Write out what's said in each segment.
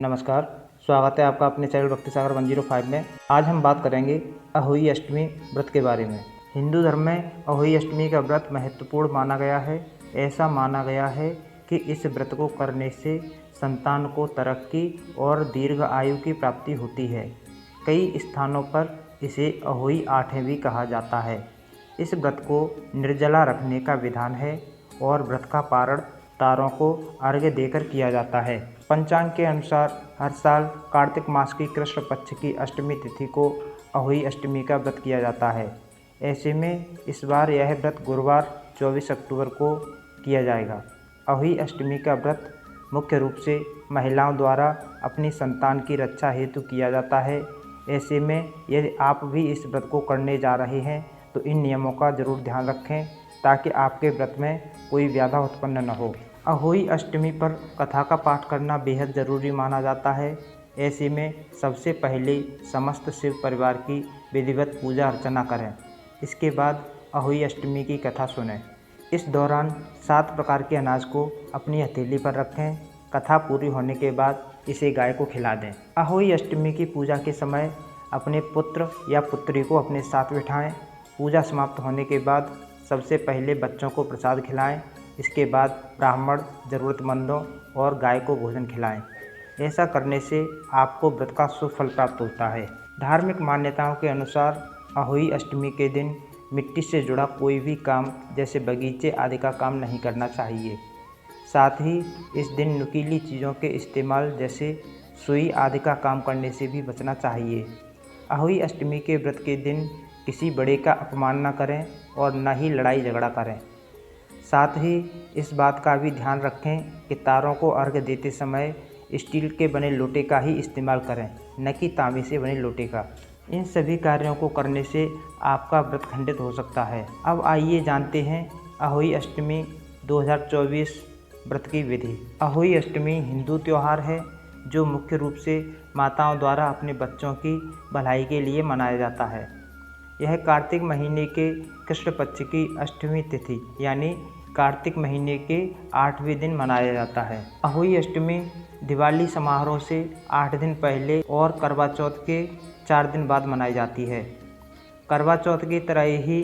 नमस्कार, स्वागत है आपका अपने चैनल भक्ति सागर 105 में। आज हम बात करेंगे अहोई अष्टमी व्रत के बारे में। हिंदू धर्म में अहोई अष्टमी का व्रत महत्वपूर्ण माना गया है। ऐसा माना गया है कि इस व्रत को करने से संतान को तरक्की और दीर्घ आयु की प्राप्ति होती है। कई स्थानों पर इसे अहोई आठें भी कहा जाता है। इस व्रत को निर्जला रखने का विधान है और व्रत का पारण तारों को अर्घ्य देकर किया जाता है। पंचांग के अनुसार हर साल कार्तिक मास की कृष्ण पक्ष की अष्टमी तिथि को अहोई अष्टमी का व्रत किया जाता है। ऐसे में इस बार यह व्रत गुरुवार 24 अक्टूबर को किया जाएगा। अहोई अष्टमी का व्रत मुख्य रूप से महिलाओं द्वारा अपनी संतान की रक्षा हेतु किया जाता है। ऐसे में यदि आप भी इस व्रत को करने जा रहे हैं तो इन नियमों का जरूर ध्यान रखें ताकि आपके व्रत में कोई बाधा उत्पन्न न हो। अहोई अष्टमी पर कथा का पाठ करना बेहद ज़रूरी माना जाता है। ऐसे में सबसे पहले समस्त शिव परिवार की विधिवत पूजा अर्चना करें। इसके बाद अहोई अष्टमी की कथा सुनें। इस दौरान 7 प्रकार के अनाज को अपनी हथेली पर रखें। कथा पूरी होने के बाद इसे गाय को खिला दें। अहोई अष्टमी की पूजा के समय अपने पुत्र या पुत्री को अपने साथ बिठाएं। पूजा समाप्त होने के बाद सबसे पहले बच्चों को प्रसाद खिलाएं। इसके बाद ब्राह्मण, ज़रूरतमंदों और गाय को भोजन खिलाएं। ऐसा करने से आपको व्रत का शुभ फल प्राप्त होता है। धार्मिक मान्यताओं के अनुसार अहोई अष्टमी के दिन मिट्टी से जुड़ा कोई भी काम जैसे बगीचे आदि का काम नहीं करना चाहिए। साथ ही इस दिन नुकीली चीज़ों के इस्तेमाल जैसे सुई आदि का काम करने से भी बचना चाहिए। अहोई अष्टमी के व्रत के दिन किसी बड़े का अपमान न करें और न ही लड़ाई झगड़ा करें। साथ ही इस बात का भी ध्यान रखें कि तारों को अर्घ्य देते समय स्टील के बने लोटे का ही इस्तेमाल करें, न कि तांबे से बने लोटे का। इन सभी कार्यों को करने से आपका व्रत खंडित हो सकता है। अब आइए जानते हैं अहोई अष्टमी 2024 व्रत की विधि। अहोई अष्टमी हिंदू त्यौहार है जो मुख्य रूप से माताओं द्वारा अपने बच्चों की भलाई के लिए मनाया जाता है। यह कार्तिक महीने के कृष्ण पक्ष की अष्टमी तिथि यानी कार्तिक महीने के 8वें दिन मनाया जाता है। अहोई अष्टमी दिवाली समारोह से 8 दिन पहले और करवा चौथ के 4 दिन बाद मनाई जाती है। करवा चौथ की तरह ही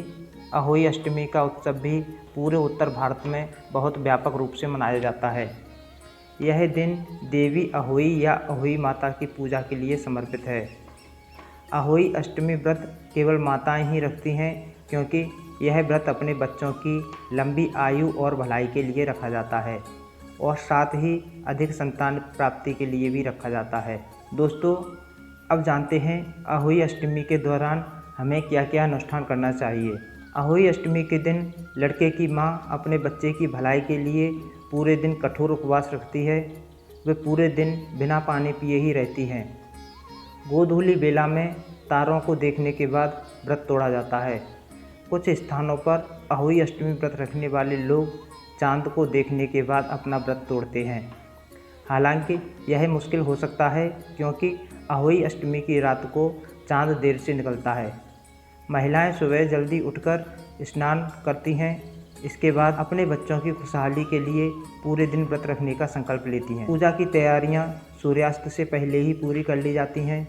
अहोई अष्टमी का उत्सव भी पूरे उत्तर भारत में बहुत व्यापक रूप से मनाया जाता है। यह दिन देवी अहोई या अहोई माता की पूजा के लिए समर्पित है। अहोई अष्टमी व्रत केवल माताएं ही रखती हैं क्योंकि यह व्रत अपने बच्चों की लंबी आयु और भलाई के लिए रखा जाता है और साथ ही अधिक संतान प्राप्ति के लिए भी रखा जाता है। दोस्तों, अब जानते हैं अहोई अष्टमी के दौरान हमें क्या क्या अनुष्ठान करना चाहिए। अहोई अष्टमी के दिन लड़के की मां अपने बच्चे की भलाई के लिए पूरे दिन कठोर उपवास रखती है। वे पूरे दिन बिना पानी पिए ही रहती हैं। गोधूली बेला में तारों को देखने के बाद व्रत तोड़ा जाता है। कुछ स्थानों पर अहोई अष्टमी व्रत रखने वाले लोग चांद को देखने के बाद अपना व्रत तोड़ते हैं। हालांकि यह मुश्किल हो सकता है क्योंकि अहोई अष्टमी की रात को चांद देर से निकलता है। महिलाएं सुबह जल्दी उठकर स्नान करती हैं। इसके बाद अपने बच्चों की खुशहाली के लिए पूरे दिन व्रत रखने का संकल्प लेती हैं। पूजा की तैयारियां सूर्यास्त से पहले ही पूरी कर ली जाती हैं।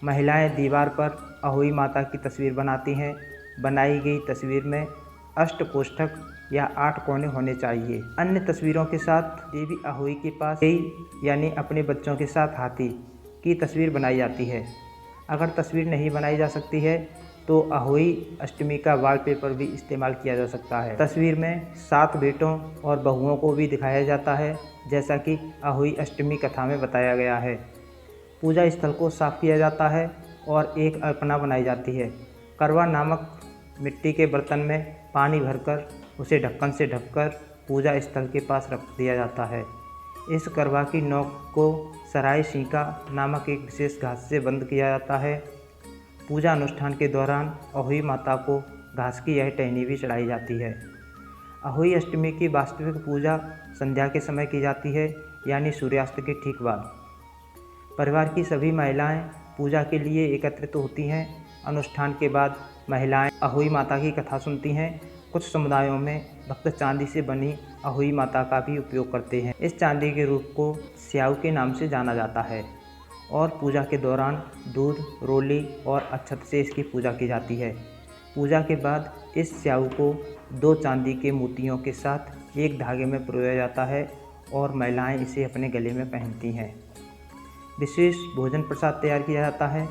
महिलाएं दीवार पर अहोई माता की तस्वीर बनाती हैं। बनाई गई तस्वीर में अष्टकोष्ठक या 8 कोने होने चाहिए। अन्य तस्वीरों के साथ देवी अहोई के पास यानी अपने बच्चों के साथ हाथी की तस्वीर बनाई जाती है। अगर तस्वीर नहीं बनाई जा सकती है तो अहोई अष्टमी का वॉलपेपर भी इस्तेमाल किया जा सकता है। तस्वीर में 7 बेटों और बहुओं को भी दिखाया जाता है जैसा कि अहोई अष्टमी कथा में बताया गया है। पूजा स्थल को साफ किया जाता है और एक अर्पणा बनाई जाती है। करवा नामक मिट्टी के बर्तन में पानी भरकर उसे ढक्कन से ढककर पूजा स्थल के पास रख दिया जाता है। इस करवा की नोक को सराय सीका नामक एक विशेष घास से बंद किया जाता है। पूजा अनुष्ठान के दौरान अहोई माता को घास की यह टहनी भी चढ़ाई जाती है। अहोई अष्टमी की वास्तविक पूजा संध्या के समय की जाती है यानी सूर्यास्त के ठीक बाद। परिवार की सभी महिलाएं पूजा के लिए एकत्रित होती हैं। अनुष्ठान के बाद महिलाएं अहोई माता की कथा सुनती हैं। कुछ समुदायों में भक्त चांदी से बनी अहोई माता का भी उपयोग करते हैं। इस चांदी के रूप को स्याऊ के नाम से जाना जाता है और पूजा के दौरान दूध, रोली और अक्षत से इसकी पूजा की जाती है। पूजा के बाद इस स्याऊ को 2 चांदी के मोतियों के साथ एक धागे में पिरोया जाता है और महिलाएं इसे अपने गले में पहनती हैं। विशेष भोजन प्रसाद तैयार किया जाता है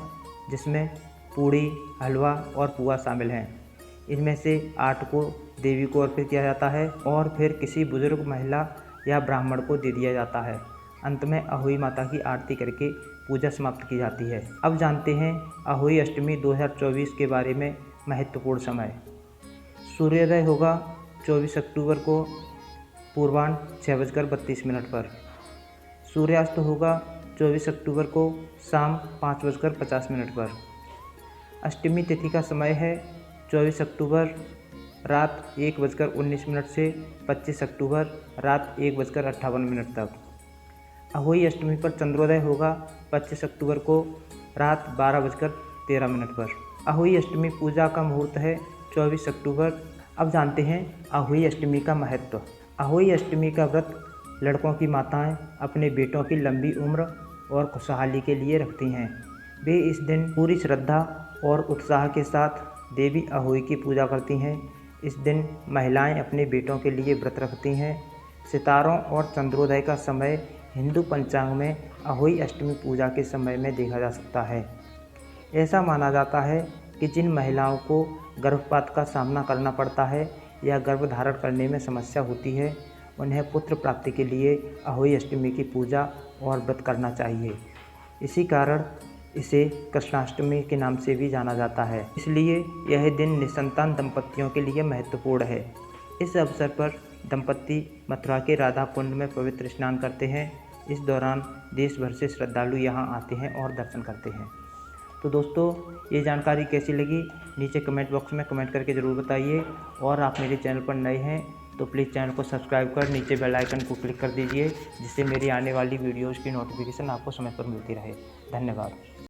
जिसमें पूड़ी, हलवा और पुआ शामिल हैं। इनमें से 8 को देवी को अर्पित किया जाता है और फिर किसी बुजुर्ग महिला या ब्राह्मण को दे दिया जाता है। अंत में अहोई माता की आरती करके पूजा समाप्त की जाती है। अब जानते हैं अहोई अष्टमी 2024 के बारे में महत्वपूर्ण समय। सूर्योदय होगा 24 अक्टूबर को पूर्वाह्न 6:32 पर। सूर्यास्त होगा 24 अक्टूबर को शाम 5:50 पर। अष्टमी तिथि का समय है 24 अक्टूबर रात 1:19 से 25 अक्टूबर रात 1:58 तक। अहोई अष्टमी पर चंद्रोदय होगा 25 अक्टूबर को रात 12:13 पर। अहोई अष्टमी पूजा का मुहूर्त है 24 अक्टूबर। अब जानते हैं अहोई अष्टमी का महत्व। अहोई अष्टमी का व्रत लड़कों की माताएं अपने बेटों की लंबी उम्र और खुशहाली के लिए रखती हैं। वे इस दिन पूरी श्रद्धा और उत्साह के साथ देवी अहोई की पूजा करती हैं। इस दिन महिलाएं अपने बेटों के लिए व्रत रखती हैं। सितारों और चंद्रोदय का समय हिंदू पंचांग में अहोई अष्टमी पूजा के समय में देखा जा सकता है। ऐसा माना जाता है कि जिन महिलाओं को गर्भपात का सामना करना पड़ता है या गर्भधारण करने में समस्या होती है, उन्हें पुत्र प्राप्ति के लिए अहोई अष्टमी की पूजा और व्रत करना चाहिए। इसी कारण इसे कृष्णाष्टमी के नाम से भी जाना जाता है। इसलिए यह दिन निसंतान दंपतियों के लिए महत्वपूर्ण है। इस अवसर पर दंपति मथुरा के राधा कुंड में पवित्र स्नान करते हैं। इस दौरान देश भर से श्रद्धालु यहाँ आते हैं और दर्शन करते हैं। तो दोस्तों, ये जानकारी कैसी लगी नीचे कमेंट बॉक्स में कमेंट करके ज़रूर बताइए। और आप मेरे चैनल पर नए हैं तो प्लीज़ चैनल को सब्सक्राइब कर नीचे बेल आइकन को क्लिक कर दीजिए, जिससे मेरी आने वाली वीडियोज़ की नोटिफिकेशन आपको समय पर मिलती रहे। धन्यवाद।